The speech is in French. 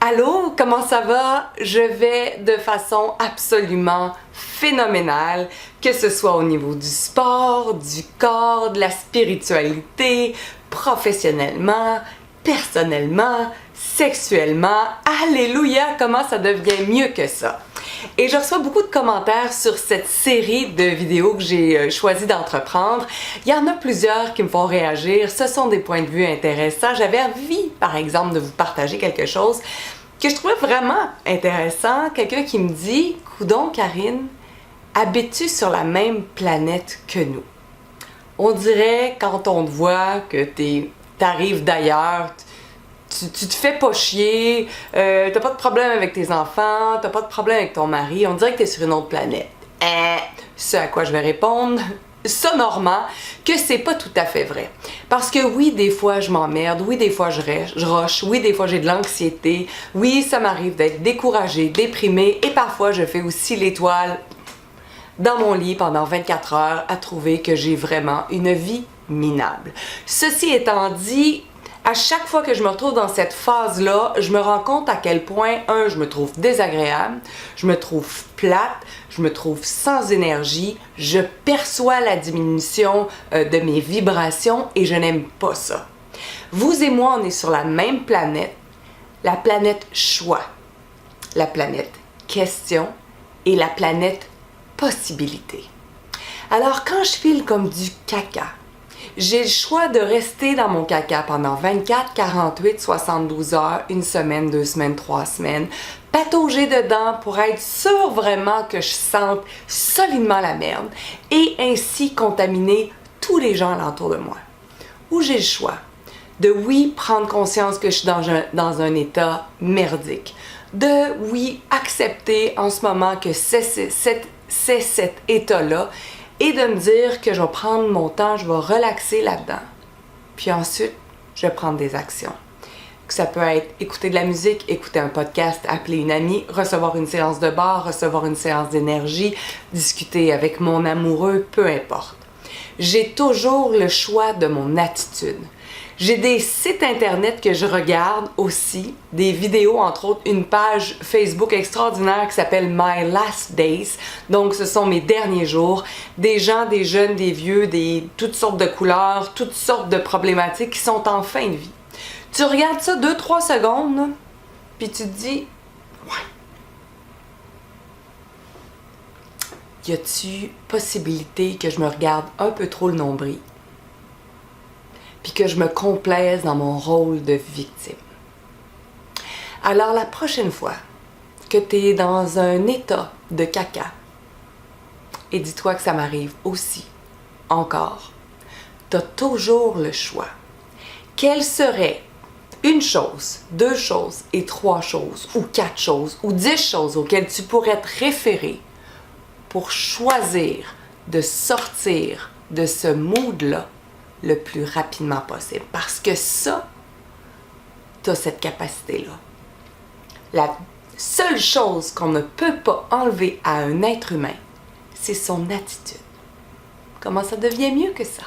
Allô, comment ça va? Je vais de façon absolument phénoménale, que ce soit au niveau du sport, du corps, de la spiritualité, professionnellement, personnellement, sexuellement. Alléluia, comment ça devient mieux que ça? Et je reçois beaucoup de commentaires sur cette série de vidéos que j'ai choisi d'entreprendre. Il y en a plusieurs qui me font réagir. Ce sont des points de vue intéressants. J'avais envie, par exemple, de vous partager quelque chose que je trouvais vraiment intéressant. Quelqu'un qui me dit « Coudon, Karine, habites-tu sur la même planète que nous? » On dirait, quand on te voit, que t'arrives d'ailleurs, tu te fais pas chier, t'as pas de problème avec tes enfants, t'as pas de problème avec ton mari, on dirait que t'es sur une autre planète. Ce à quoi je vais répondre, sonorement, que c'est pas tout à fait vrai. Parce que oui, des fois je m'emmerde, oui, des fois je roche, oui, des fois j'ai de l'anxiété, oui, ça m'arrive d'être découragée, déprimée, et parfois je fais aussi l'étoile dans mon lit pendant 24 heures à trouver que j'ai vraiment une vie minable. Ceci étant dit, à chaque fois que je me retrouve dans cette phase-là, je me rends compte à quel point, je me trouve désagréable, je me trouve plate, je me trouve sans énergie, je perçois la diminution de mes vibrations et je n'aime pas ça. Vous et moi, on est sur la même planète, la planète choix, la planète question et la planète possibilité. Alors quand je file comme du caca, j'ai le choix de rester dans mon caca pendant 24, 48, 72 heures, une semaine, 2 semaines, 3 semaines, patauger dedans pour être sûr vraiment que je sente solidement la merde et ainsi contaminer tous les gens alentour de moi. Ou j'ai le choix de, oui, prendre conscience que je suis dans un état merdique, de, oui, accepter en ce moment que c'est cet état-là, et de me dire que je vais prendre mon temps, je vais relaxer là-dedans. Puis ensuite, je vais prendre des actions. Que ça peut être écouter de la musique, écouter un podcast, appeler une amie, recevoir une séance de bar, recevoir une séance d'énergie, discuter avec mon amoureux, peu importe. J'ai toujours le choix de mon attitude. J'ai des sites internet que je regarde aussi, des vidéos, entre autres une page Facebook extraordinaire qui s'appelle My Last Days. Donc ce sont mes derniers jours. Des gens, des jeunes, des vieux, toutes sortes de couleurs, toutes sortes de problématiques qui sont en fin de vie. Tu regardes ça 2-3 secondes, là, puis tu te dis, ouais. Y a-tu possibilité que je me regarde un peu trop le nombril? Puis que je me complaise dans mon rôle de victime. Alors la prochaine fois que tu es dans un état de caca, et dis-toi que ça m'arrive aussi, encore, tu as toujours le choix. Quelle serait une chose, 2 choses et 3 choses, ou 4 choses, ou 10 choses auxquelles tu pourrais te référer pour choisir de sortir de ce mood-là le plus rapidement possible. Parce que ça, tu as cette capacité-là. La seule chose qu'on ne peut pas enlever à un être humain, c'est son attitude. Comment ça devient mieux que ça?